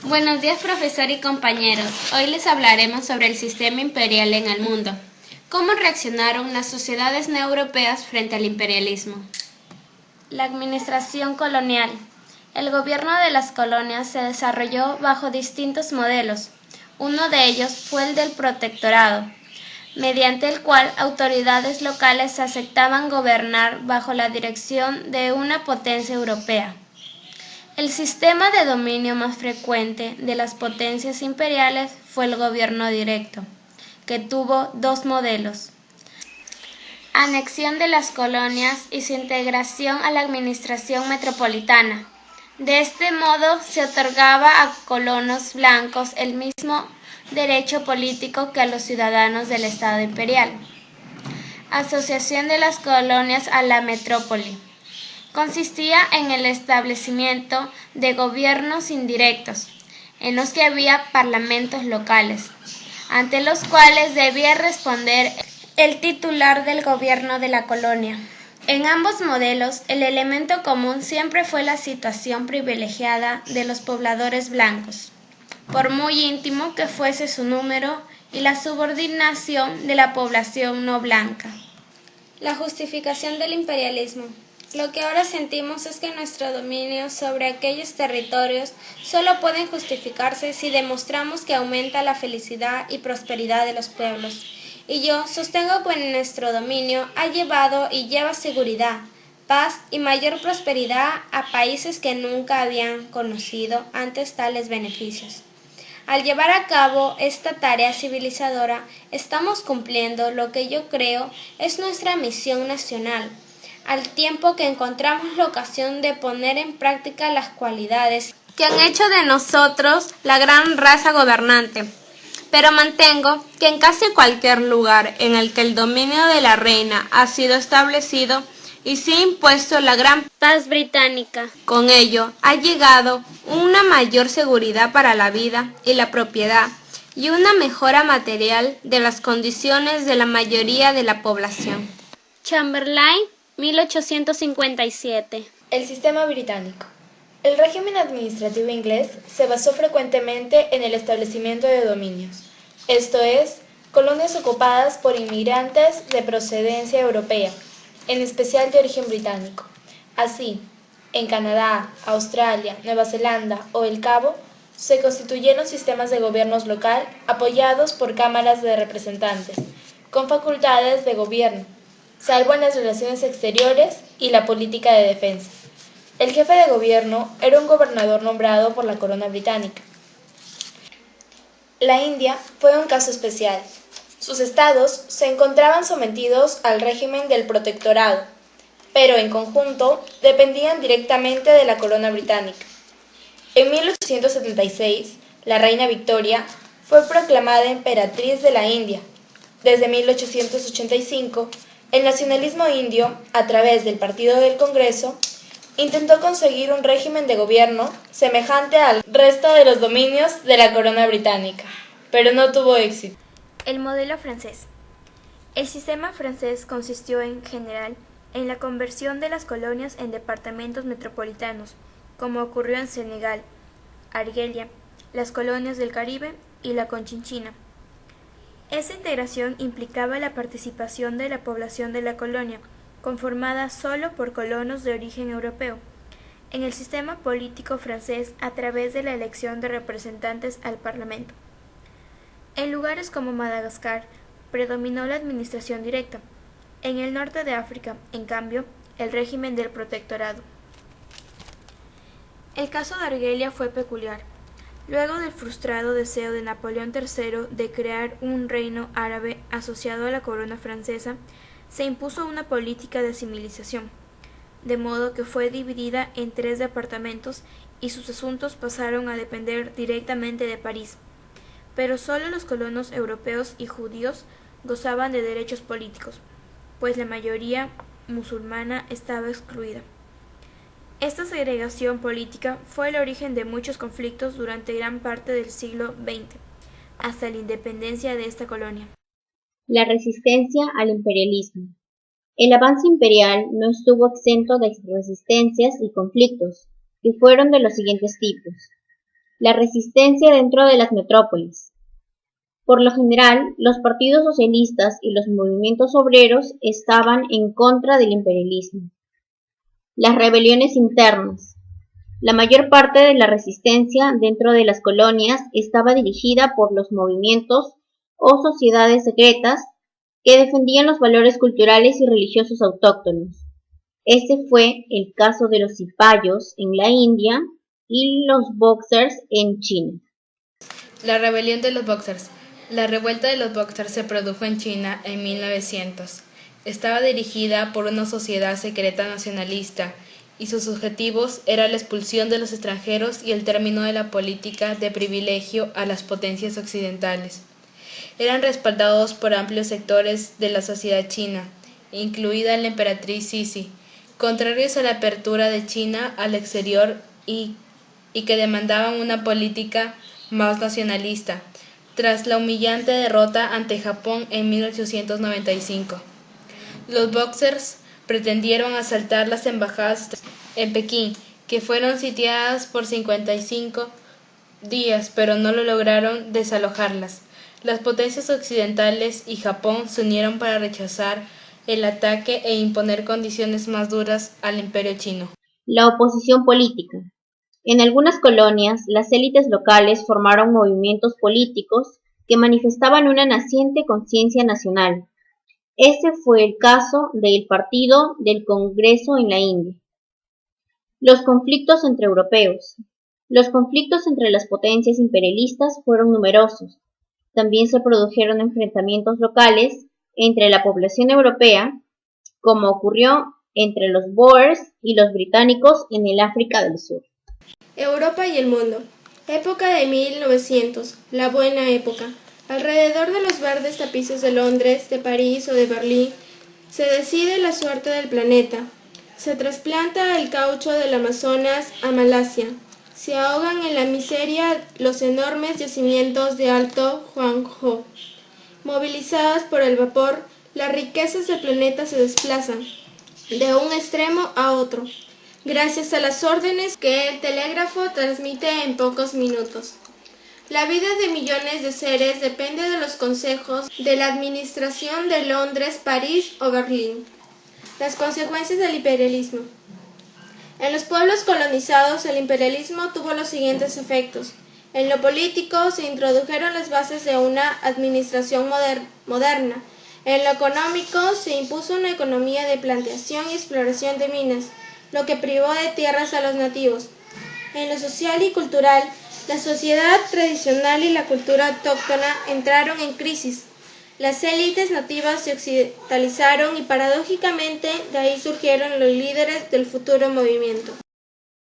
Buenos días, profesor y compañeros. Hoy les hablaremos sobre el sistema imperial en el mundo. ¿Cómo reaccionaron las sociedades no europeas frente al imperialismo? La administración colonial. El gobierno de las colonias se desarrolló bajo distintos modelos. Uno de ellos fue el del protectorado, mediante el cual autoridades locales aceptaban gobernar bajo la dirección de una potencia europea. El sistema de dominio más frecuente de las potencias imperiales fue el gobierno directo, que tuvo dos modelos: anexión de las colonias y su integración a la administración metropolitana. De este modo se otorgaba a colonos blancos el mismo derecho político que a los ciudadanos del Estado imperial. Asociación de las colonias a la metrópoli. Consistía en el establecimiento de gobiernos indirectos, en los que había parlamentos locales, ante los cuales debía responder el titular del gobierno de la colonia. En ambos modelos, el elemento común siempre fue la situación privilegiada de los pobladores blancos, por muy íntimo que fuese su número, y la subordinación de la población no blanca. La justificación del imperialismo. Lo que ahora sentimos es que nuestro dominio sobre aquellos territorios solo puede justificarse si demostramos que aumenta la felicidad y prosperidad de los pueblos. Y yo sostengo que nuestro dominio ha llevado y lleva seguridad, paz y mayor prosperidad a países que nunca habían conocido antes tales beneficios. Al llevar a cabo esta tarea civilizadora, estamos cumpliendo lo que yo creo es nuestra misión nacional, al tiempo que encontramos la ocasión de poner en práctica las cualidades que han hecho de nosotros la gran raza gobernante. Pero mantengo que en casi cualquier lugar en el que el dominio de la reina ha sido establecido y se ha impuesto la gran paz británica, con ello ha llegado una mayor seguridad para la vida y la propiedad y una mejora material de las condiciones de la mayoría de la población. Chamberlain, 1857. El sistema británico. El régimen administrativo inglés se basó frecuentemente en el establecimiento de dominios, esto es, colonias ocupadas por inmigrantes de procedencia europea, en especial de origen británico. Así, en Canadá, Australia, Nueva Zelanda o El Cabo, se constituyeron sistemas de gobiernos local apoyados por cámaras de representantes, con facultades de gobierno, salvo en las relaciones exteriores y la política de defensa. El jefe de gobierno era un gobernador nombrado por la corona británica. La India fue un caso especial. Sus estados se encontraban sometidos al régimen del protectorado, pero en conjunto dependían directamente de la corona británica. En 1876, la reina Victoria fue proclamada emperatriz de la India. Desde 1885, el nacionalismo indio, a través del Partido del Congreso, intentó conseguir un régimen de gobierno semejante al resto de los dominios de la corona británica, pero no tuvo éxito. El modelo francés. El sistema francés consistió en general en la conversión de las colonias en departamentos metropolitanos, como ocurrió en Senegal, Argelia, las colonias del Caribe y la Conchinchina. Esa integración implicaba la participación de la población de la colonia, conformada solo por colonos de origen europeo, en el sistema político francés a través de la elección de representantes al Parlamento. En lugares como Madagascar predominó la administración directa. En el norte de África, en cambio, el régimen del protectorado. El caso de Argelia fue peculiar. Luego del frustrado deseo de Napoleón III de crear un reino árabe asociado a la corona francesa, se impuso una política de asimilización, de modo que fue dividida en 3 departamentos y sus asuntos pasaron a depender directamente de París. Pero solo los colonos europeos y judíos gozaban de derechos políticos, pues la mayoría musulmana estaba excluida. Esta segregación política fue el origen de muchos conflictos durante gran parte del siglo XX, hasta la independencia de esta colonia. La resistencia al imperialismo. El avance imperial no estuvo exento de resistencias y conflictos, y fueron de los siguientes tipos: La resistencia dentro de las metrópolis. Por lo general, los partidos socialistas y los movimientos obreros estaban en contra del imperialismo. Las rebeliones internas. La mayor parte de la resistencia dentro de las colonias estaba dirigida por los movimientos o sociedades secretas que defendían los valores culturales y religiosos autóctonos. Este fue el caso de los cipayos en la India y los boxers en China. La rebelión de los boxers. La revuelta de los boxers se produjo en China en 1900. Estaba dirigida por una sociedad secreta nacionalista y sus objetivos eran la expulsión de los extranjeros y el término de la política de privilegio a las potencias occidentales. Eran respaldados por amplios sectores de la sociedad china, incluida la emperatriz Cixi, contrarios a la apertura de China al exterior y que demandaban una política más nacionalista, tras la humillante derrota ante Japón en 1895. Los boxers pretendieron asaltar las embajadas en Pekín, que fueron sitiadas por 55 días, pero no lo lograron desalojarlas. Las potencias occidentales y Japón se unieron para rechazar el ataque e imponer condiciones más duras al imperio chino. La oposición política. En algunas colonias, las élites locales formaron movimientos políticos que manifestaban una naciente conciencia nacional. Este fue el caso del Partido del Congreso en la India. Los conflictos entre europeos. Los conflictos entre las potencias imperialistas fueron numerosos. También se produjeron enfrentamientos locales entre la población europea, como ocurrió entre los Boers y los británicos en el África del Sur. Europa y el mundo. Época de 1900, la buena época. Alrededor de los verdes tapices de Londres, de París o de Berlín, se decide la suerte del planeta. Se trasplanta el caucho del Amazonas a Malasia. Se ahogan en la miseria los enormes yacimientos de Alto Huangho. Movilizadas por el vapor, las riquezas del planeta se desplazan de un extremo a otro, gracias a las órdenes que el telégrafo transmite en pocos minutos. La vida de millones de seres depende de los consejos de la administración de Londres, París o Berlín. Las consecuencias del imperialismo. En los pueblos colonizados, el imperialismo tuvo los siguientes efectos. En lo político, se introdujeron las bases de una administración moderna. En lo económico, se impuso una economía de plantación y exploración de minas, lo que privó de tierras a los nativos. En lo social y cultural, la sociedad tradicional y la cultura autóctona entraron en crisis. Las élites nativas se occidentalizaron y paradójicamente de ahí surgieron los líderes del futuro movimiento.